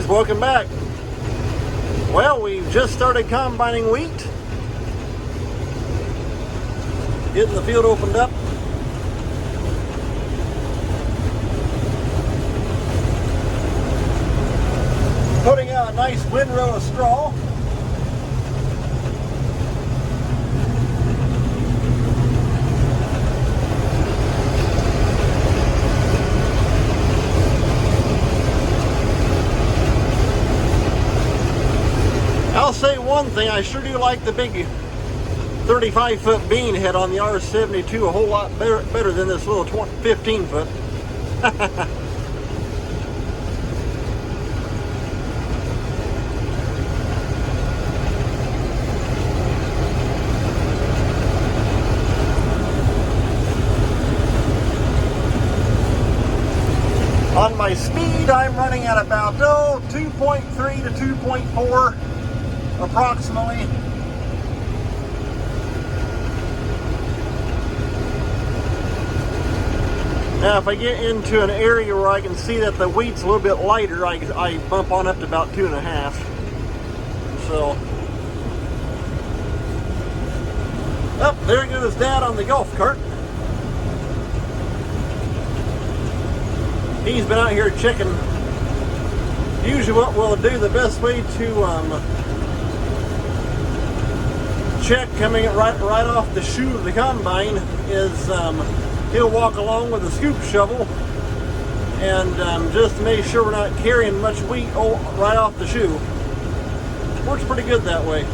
welcome back. Well, we've just started combining wheat. Getting the field opened up. Putting out a nice windrow of straw. I'll say one thing, I sure do like the big 35-foot bean head on the R72 a whole lot better than this little 15-foot. On my speed, I'm running at about 2.3 to 2.4 approximately. Now if I get into an area where I can see that the wheat's a little bit lighter, I bump on up to about 2.5. So, oh, there goes Dad on the golf cart. He's been out here checking. Usually what we'll do, the best way to check coming right off the shoe of the combine is he'll walk along with a scoop shovel and just to make sure we're not carrying much wheat right off the shoe. Works pretty good that way.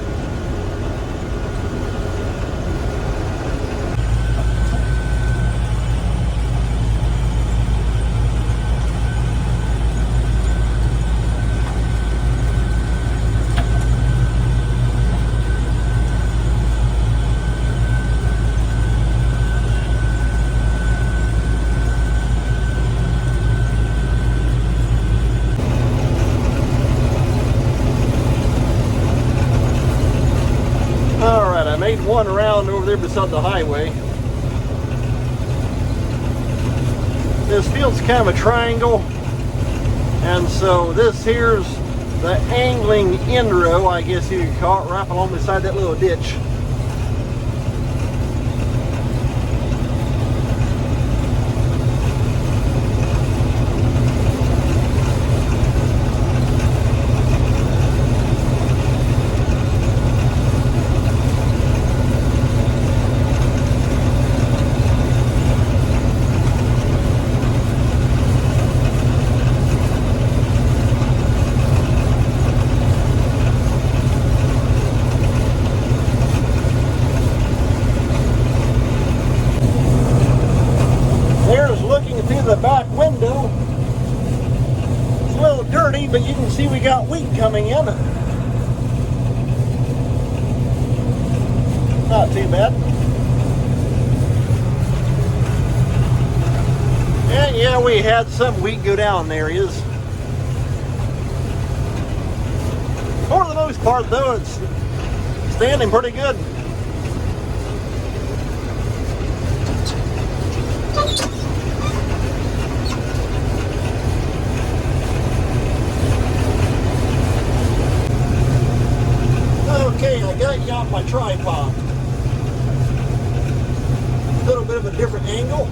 I made one round over there beside the highway. This field's kind of a triangle, and so this here's the angling end row, I guess you could call it, right along beside that little ditch. The back window. It's a little dirty, but you can see we got wheat coming in. Not too bad. And yeah, we had some wheat go down there. Is for the most part though, it's standing pretty good. Okay, I got you off my tripod. A little bit of a different angle.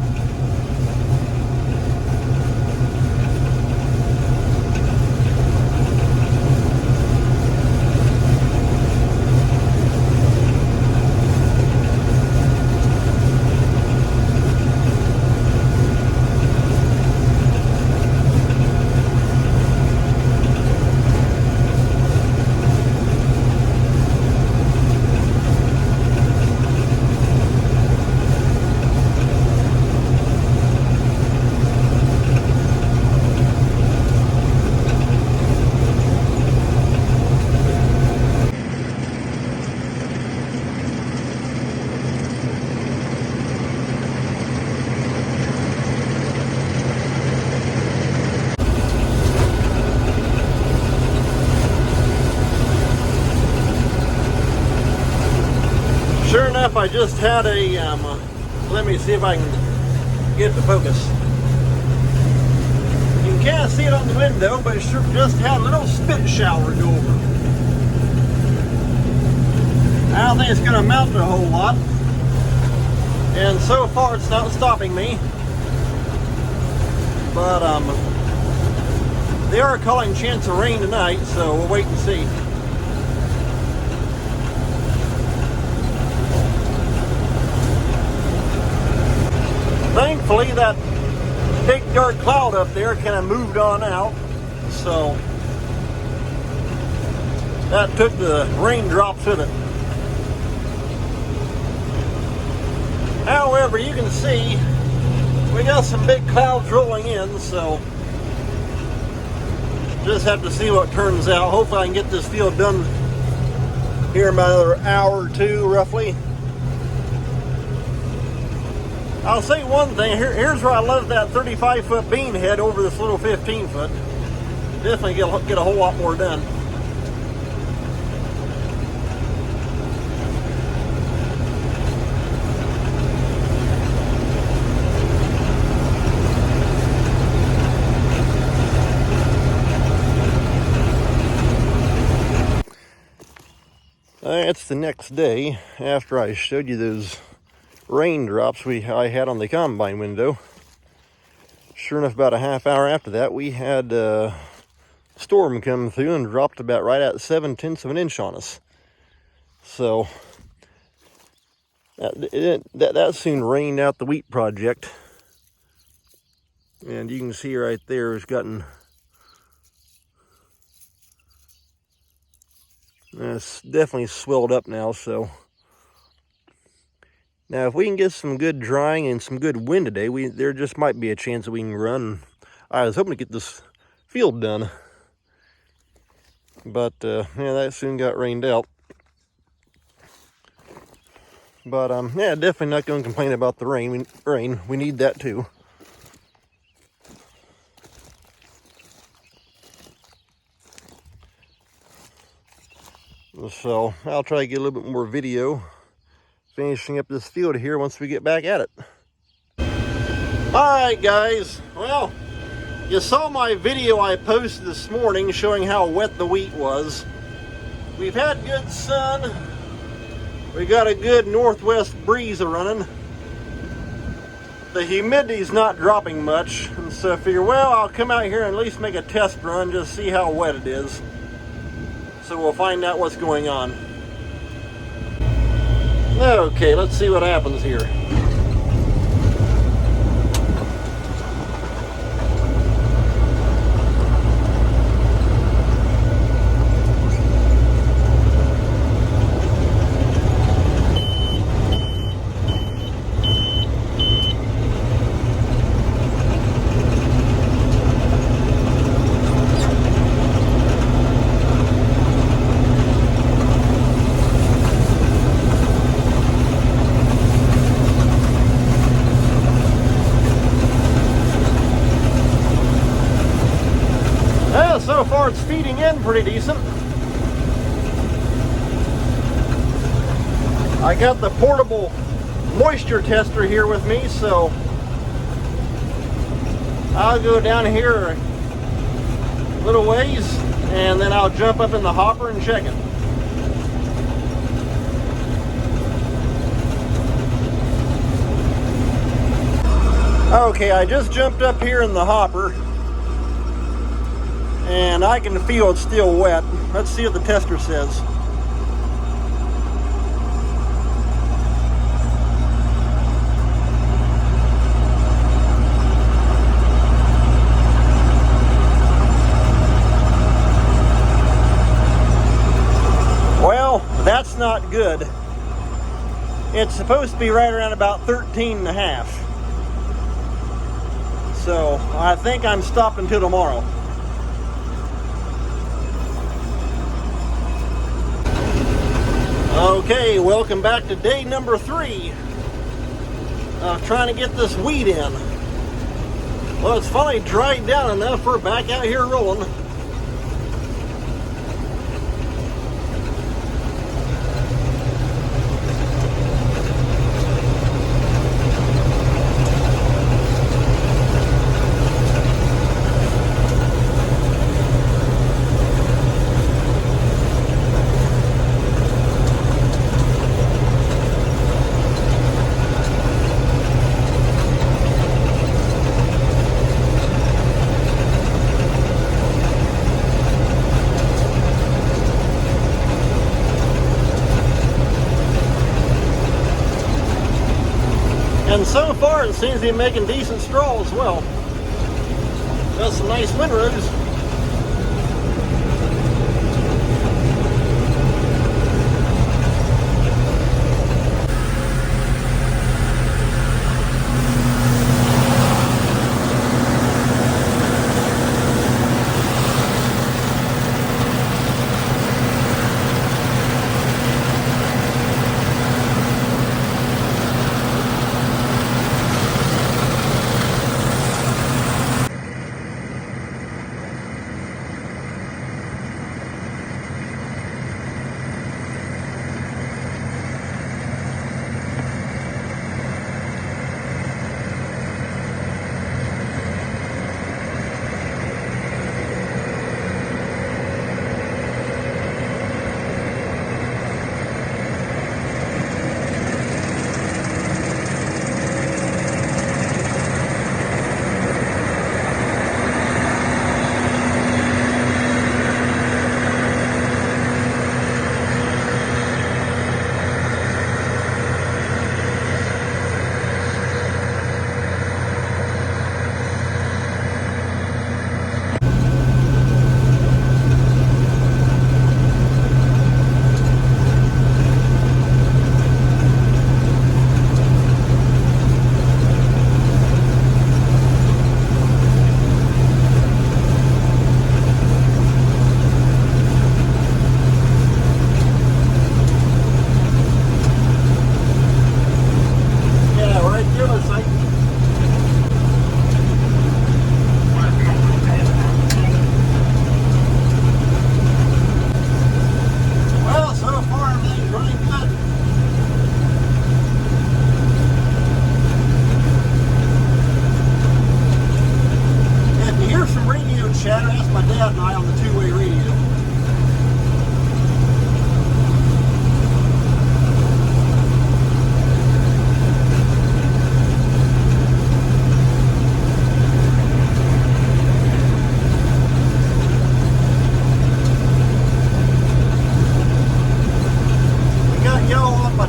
Sure enough, I just had a, let me see if I can get it to focus. You can can't see it on the window, but it sure just had a little spit shower go over. I don't think it's going to amount to a whole lot. And so far it's not stopping me. But they are calling chance of rain tonight, so we'll wait and see. Thankfully that big dark cloud up there kind of moved on out, so that took the raindrops with it. However, you can see we got some big clouds rolling in, so just have to see what turns out. Hopefully I can get this field done here in about another hour or two, roughly. I'll say one thing, here's where I left that 35-foot beam head over this little 15-foot. Definitely get a whole lot more done. It's the next day after I showed you those raindrops I had on the combine window. Sure enough, about a half hour after that, we had a storm come through and dropped about right at 7/10 of an inch on us. So that soon rained out the wheat project. And you can see right there it's gotten, it's definitely swelled up now. So now if we can get some good drying and some good wind today, there just might be a chance that we can run. I was hoping to get this field done, but yeah, that soon got rained out. But yeah, definitely not going to complain about the rain. We need that too. So I'll try to get a little bit more video finishing up this field here once we get back at it. Alright guys, well, you saw my video I posted this morning showing how wet the wheat was. We've had good sun. We got a good northwest breeze running. The humidity's not dropping much, and so I figure, well, I'll come out here and at least make a test run, just see how wet it is. So we'll find out what's going on. Okay, let's see what happens here. So far it's feeding in pretty decent. I got the portable moisture tester here with me, so I'll go down here a little ways and then I'll jump up in the hopper and check it. Okay, I just jumped up here in the hopper and I can feel it's still wet. Let's see what the tester says. Well, that's not good. It's supposed to be right around about 13.5. So I think I'm stopping till tomorrow. Okay, welcome back to day number 3 of trying to get this wheat in. Well, it's finally dried down enough we're back out here rolling. And so far it seems to be making decent straw as well. Got some nice windrows.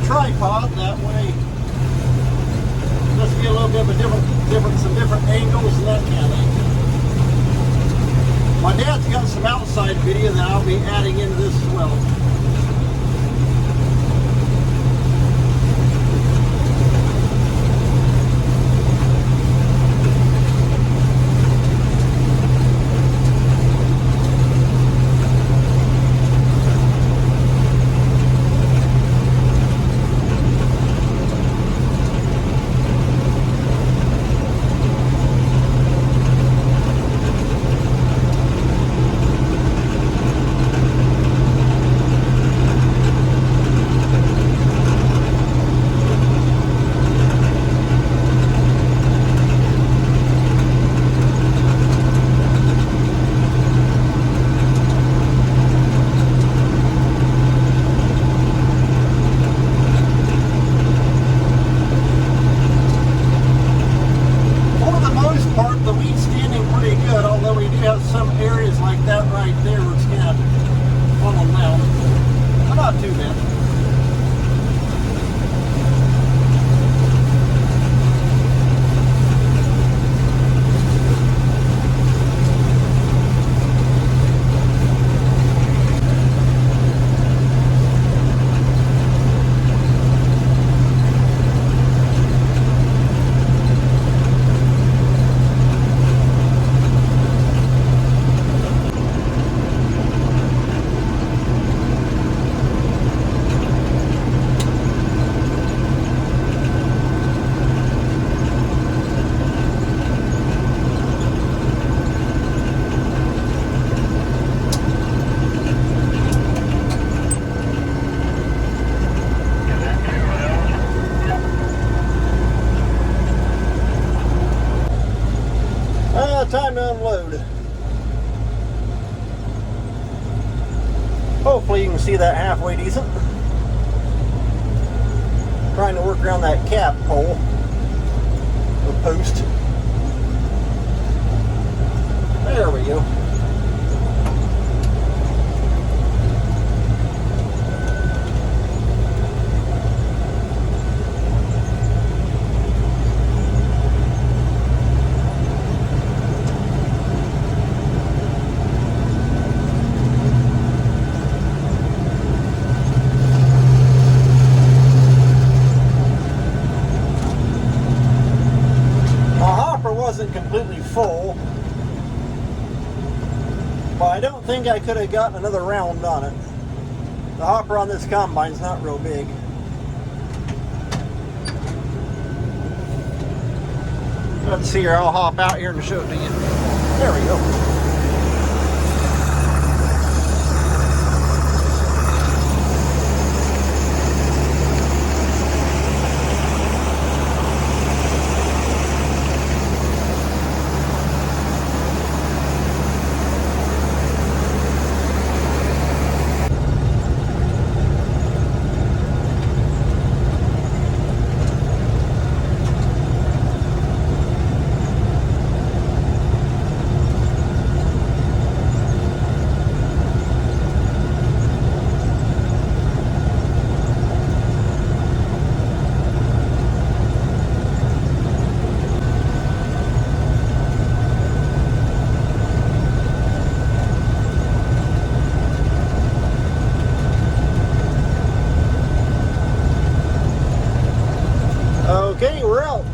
Tripod that way, just get a little bit of a some different angles and that kind of thing. My dad's got some outside video that I'll be adding into this as well. Time to unload. Hopefully you can see that halfway decent. Trying to work around that cap hole, the post. There we go. think I could have gotten another round on it. The hopper on this combine's not real big. Let's see here, I'll hop out here and show it to you. There we go. Okay, we're out.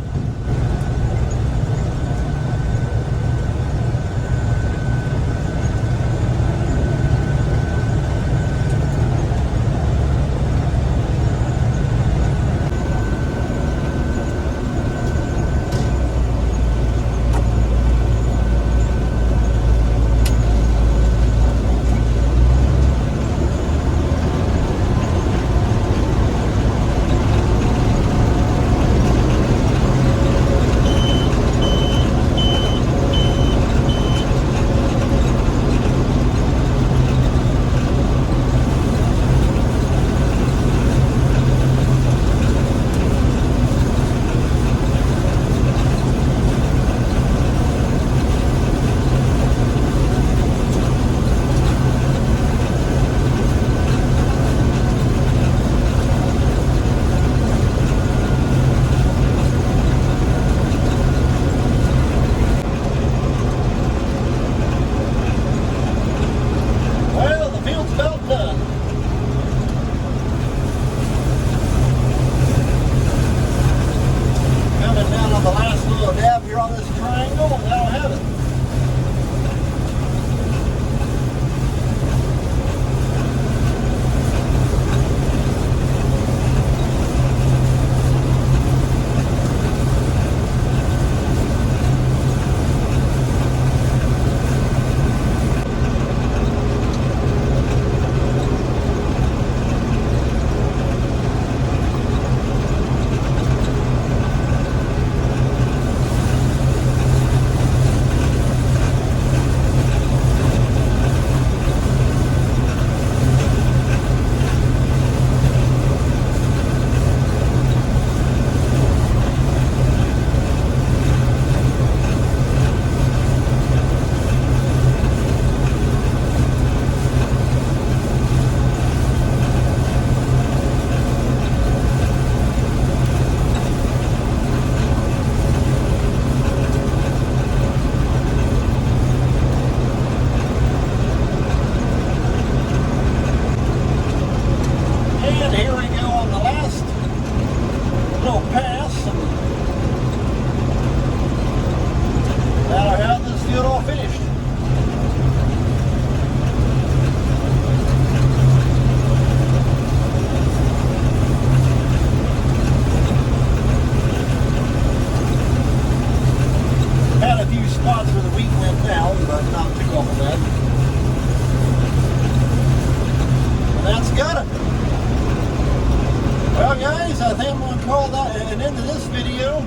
I think I'm going to call that an end to this video.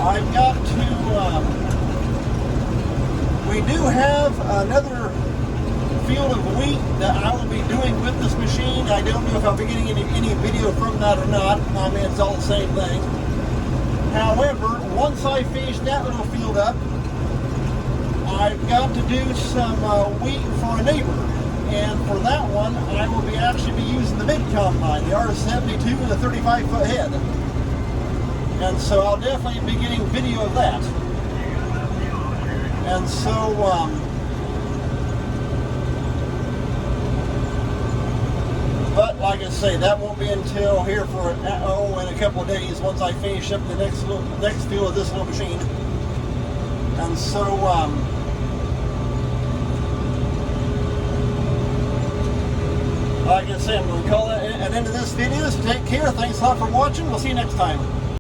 I've got to, we do have another field of wheat that I will be doing with this machine. I don't know if I'll be getting any video from that or not. I mean, it's all the same thing. However, once I finish that little field up, I've got to do some wheat for a neighbor. And for that one, I will be actually be using the big combine, the R72 and the 35-foot head. And so I'll definitely be getting video of that. And so, but like I say, that won't be until here for in a couple of days once I finish up the next field of this little machine. And so, Like I said, we'll call that an end of this video. So take care. Thanks a lot for watching. We'll see you next time.